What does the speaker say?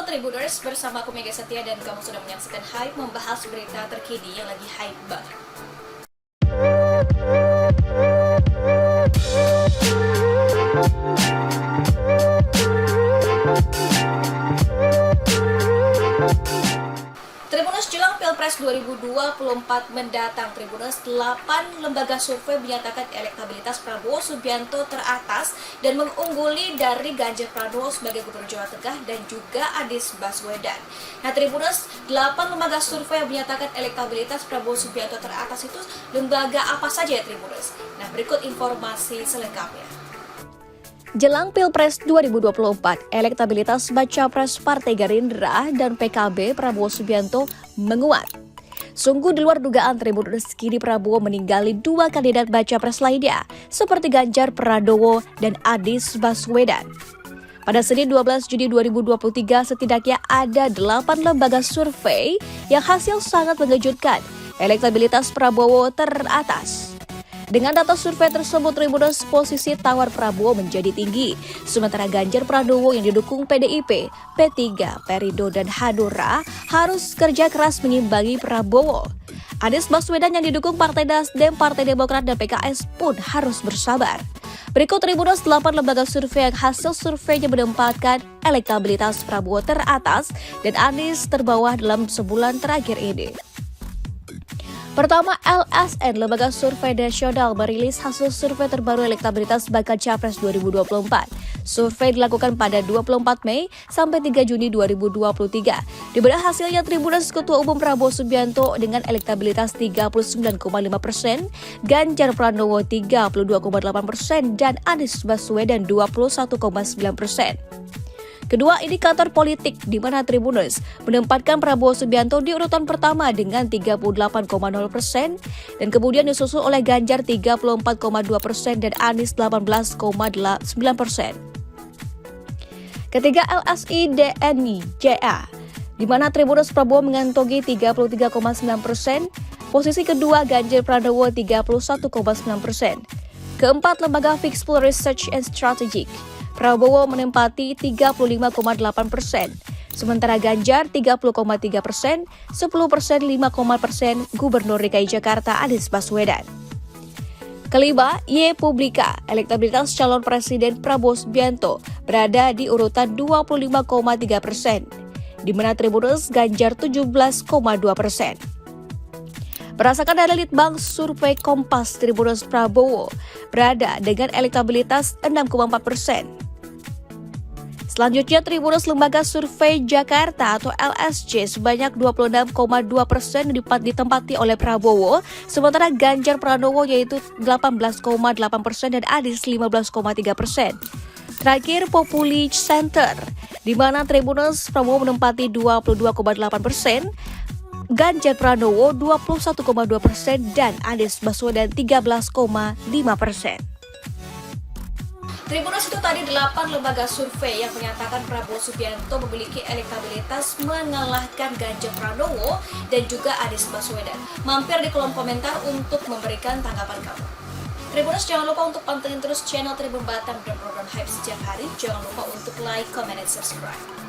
Tribuners, bersama aku Mega Setia dan kamu sudah menyaksikan Hype membahas berita terkini yang lagi hype banget. Tribuners, jelang Pilpres 2024 mendatang, Tribuners, 8 lembaga survei menyatakan elektabilitas Prabowo Subianto teratas dan mengungguli dari Ganjar Pranowo sebagai Gubernur Jawa Tengah dan juga Anies Baswedan. Nah, Tribuners, 8 lembaga survei yang menyatakan elektabilitas Prabowo Subianto teratas itu lembaga apa saja ya, Tribuners? Nah, berikut informasi selengkapnya. Jelang Pilpres 2024, elektabilitas baca pres Partai Gerindra dan PKB Prabowo Subianto menguat. Sungguh di luar dugaan, Tribuners, kini Prabowo meninggali 2 kandidat baca pres lainnya, seperti Ganjar Pranowo dan Anies Baswedan. Pada Senin 12 Juni 2023, setidaknya ada 8 lembaga survei yang hasil sangat mengejutkan. Elektabilitas Prabowo teratas. Dengan data survei tersebut, Tribuners, posisi tawar Prabowo menjadi tinggi. Sementara Ganjar Pranowo yang didukung PDIP, P3, Perindo, dan Hanura harus kerja keras mengimbangi Prabowo. Anies Baswedan yang didukung Partai Nasdem, Partai Demokrat, dan PKS pun harus bersabar. Berikut Tribuners, 8 lembaga survei yang hasil surveinya menempatkan elektabilitas Prabowo teratas dan Anies terbawah dalam sebulan terakhir ini. Pertama, LSN, Lembaga Survei Nasional, merilis hasil survei terbaru elektabilitas bakal Capres 2024. Survei dilakukan pada 24 Mei sampai 3 Juni 2023. Di mana hasilnya, Tribuners, Ketua Umum Prabowo Subianto dengan elektabilitas 39,5%, Ganjar Pranowo 32,8%, dan Anies Baswedan 21,9%. Kedua, indikator politik di mana Tribuners menempatkan Prabowo Subianto di urutan pertama dengan 38,0% dan kemudian disusul oleh Ganjar 34,2% dan Anies 18,9%. Ketiga, LSI DNI JA di mana Tribuners Prabowo mengantongi 33,9%, posisi kedua Ganjar Pranowo 31,9%. Keempat, lembaga Fixpool Research and Strategic, Prabowo menempati 35,8%, sementara Ganjar 30,3%, 10%, 5,% Gubernur DKI Jakarta Anies Baswedan. Kelima, Y Publika, elektabilitas calon presiden Prabowo Subianto berada di urutan 25,3%, di mana Tribuners Ganjar 17,2%. Berdasarkan data Litbang Survei Kompas, Tribuners Prabowo berada dengan elektabilitas 6,4%. Selanjutnya, Tribuners Lembaga Survei Jakarta atau LSJ sebanyak 26,2% ditempati oleh Prabowo, sementara Ganjar Pranowo yaitu 18,8% dan Anies 15,3%. Terakhir, Populi Center, di mana Tribuners Prabowo menempati 22,8%, Ganjar Pranowo 21,2% dan Anies Baswedan 13,5%. Tribuners, itu tadi 8 lembaga survei yang menyatakan Prabowo Subianto memiliki elektabilitas mengalahkan Ganjar Pranowo dan juga Anies Baswedan. Mampir di kolom komentar untuk memberikan tanggapan kamu. Tribuners, jangan lupa untuk pantengin terus channel Tribun Batam dan program Hype setiap hari. Jangan lupa untuk like, comment, dan subscribe.